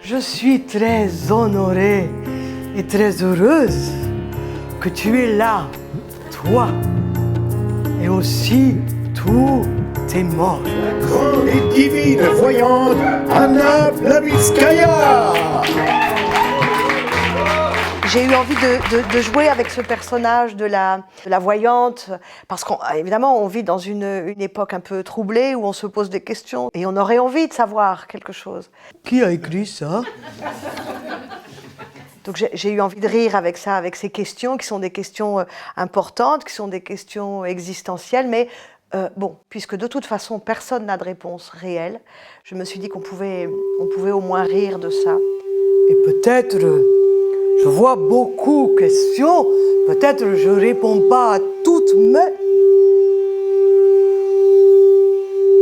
Je suis très honorée et très heureuse que tu es là, toi, et aussi tous tes morts. Grande et divine voyante, Anna Plavitskaya. J'ai eu envie de jouer avec ce personnage de la voyante, parce qu'évidemment, on vit dans une époque un peu troublée, où on se pose des questions, et on aurait envie de savoir quelque chose. Qui a écrit ça? Donc j'ai eu envie de rire avec ça, avec ces questions, qui sont des questions importantes, qui sont des questions existentielles, mais bon, puisque de toute façon, personne n'a de réponse réelle, je me suis dit qu'on pouvait au moins rire de ça. Et peut-être... je vois beaucoup de questions, peut-être je ne réponds pas à toutes, mais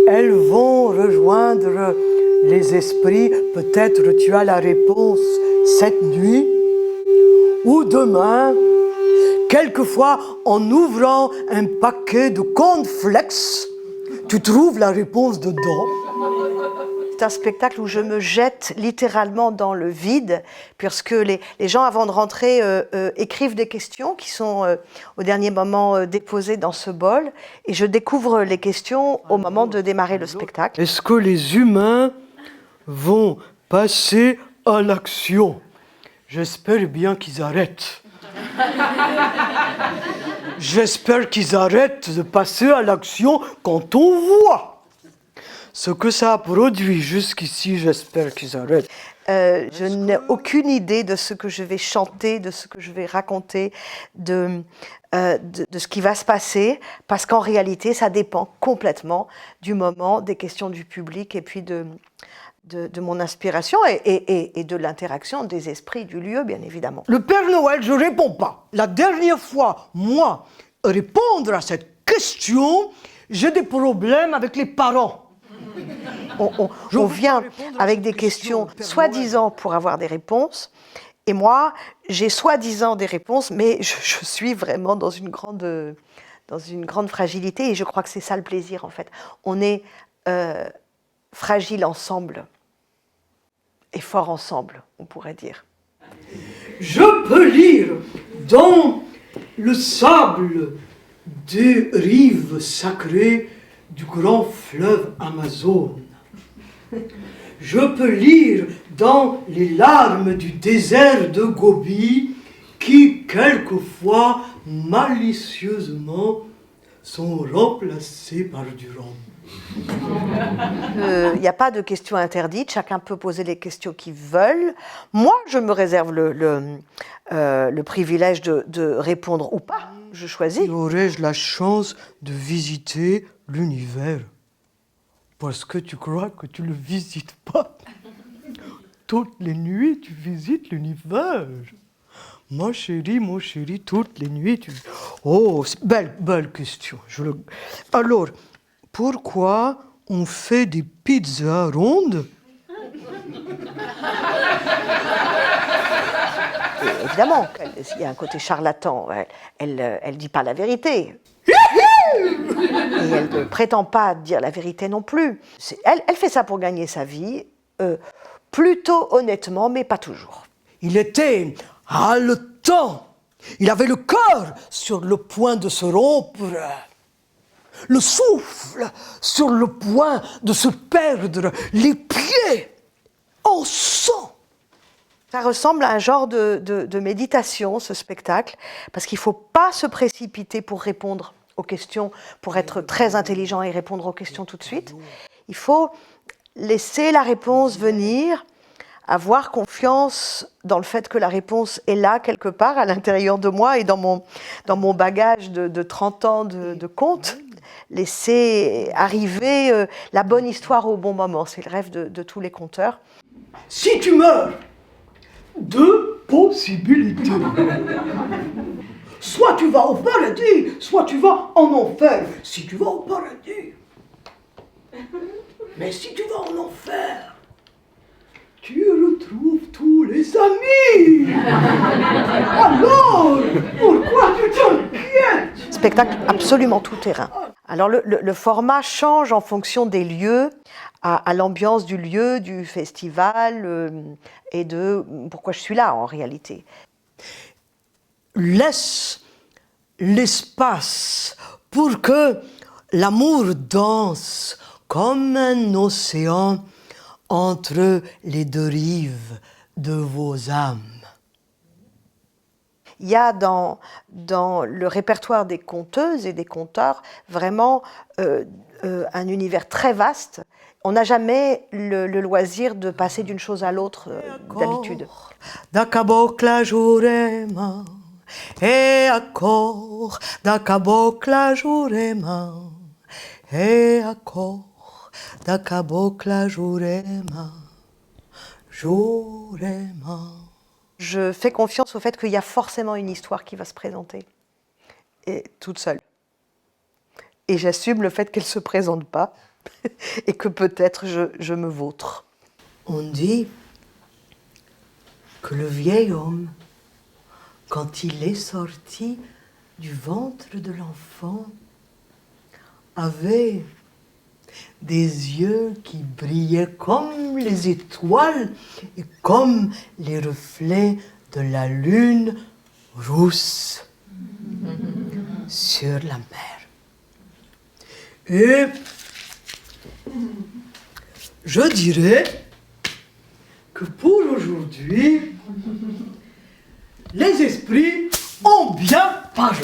elles vont rejoindre les esprits. Peut-être tu as la réponse cette nuit ou demain, quelquefois en ouvrant un paquet de cornflakes, tu trouves la réponse dedans. C'est un spectacle où je me jette littéralement dans le vide, puisque les gens, avant de rentrer, écrivent des questions qui sont au dernier moment déposées dans ce bol, et je découvre les questions au moment de démarrer le spectacle. Est-ce que les humains vont passer à l'action? J'espère bien qu'ils arrêtent. J'espère qu'ils arrêtent de passer à l'action quand on voit ce que ça a produit jusqu'ici. J'espère qu'ils arrêtent. Je n'ai aucune idée de ce que je vais chanter, de ce que je vais raconter, de ce qui va se passer, parce qu'en réalité, ça dépend complètement du moment, des questions du public et puis de mon inspiration et de l'interaction des esprits du lieu, bien évidemment. Le Père Noël, je ne réponds pas. La dernière fois, moi, répondre à cette question, j'ai des problèmes avec les parents. On vient avec des questions soi-disant pour avoir des réponses, et moi, j'ai soi-disant des réponses, mais je suis vraiment dans une grande fragilité, et je crois que c'est ça le plaisir, en fait. On est fragile ensemble, et fort ensemble, on pourrait dire. Je peux lire dans le sable des rives sacrées du grand fleuve Amazone. Je peux lire dans les larmes du désert de Gobi qui, quelquefois, malicieusement, sont remplacées par du rhum. Il n'y a pas de questions interdites, chacun peut poser les questions qu'il veut. Moi, je me réserve le privilège de répondre ou pas, je choisis. Aurais-je la chance de visiter l'univers? Parce que tu crois que tu ne le visites pas. Toutes les nuits, tu visites l'univers. Ma chérie, mon chéri, toutes les nuits, tu... Oh, c'est belle question. Alors, pourquoi on fait des pizzas rondes? Et évidemment, il y a un côté charlatan. Elle dit pas la vérité. Et elle ne prétend pas dire la vérité non plus. Elle fait ça pour gagner sa vie, plutôt honnêtement, mais pas toujours. Il était haletant. Il avait le cœur sur le point de se rompre. Le souffle sur le point de se perdre. Les pieds en sang. Ça ressemble à un genre de méditation, ce spectacle, parce qu'il ne faut pas se précipiter pour répondre aux questions, pour être très intelligent et répondre aux questions tout de suite. Il faut laisser la réponse venir, avoir confiance dans le fait que la réponse est là quelque part à l'intérieur de moi et dans mon bagage de 30 ans de contes. Laisser arriver la bonne histoire au bon moment. C'est le rêve de tous les conteurs. Si tu meurs, deux possibilités. Soit tu vas au paradis, soit tu vas en enfer. Si tu vas au paradis. Mais si tu vas en enfer, tu retrouves tous les amis. Alors, pourquoi tu t'inquiètes? Spectacle absolument tout terrain. Alors le format change en fonction des lieux. à l'ambiance du lieu, du festival et de pourquoi je suis là en réalité. Laisse l'espace pour que l'amour danse comme un océan entre les deux rives de vos âmes. Il y a dans le répertoire des conteuses et des conteurs vraiment un univers très vaste. On n'a jamais le loisir de passer d'une chose à l'autre d'habitude. Da cabocla jurema, et accord, da cabocla jurema, et accord, da cabocla jurema, jurema. Je fais confiance au fait qu'il y a forcément une histoire qui va se présenter, et toute seule. Et j'assume le fait qu'elle ne se présente pas, et que peut-être je me vautre. On dit que le vieil homme, quand il est sorti du ventre de l'enfant, avait des yeux qui brillaient comme les étoiles et comme les reflets de la lune rousse sur la mer. Et je dirais que pour aujourd'hui, les esprits ont bien parlé.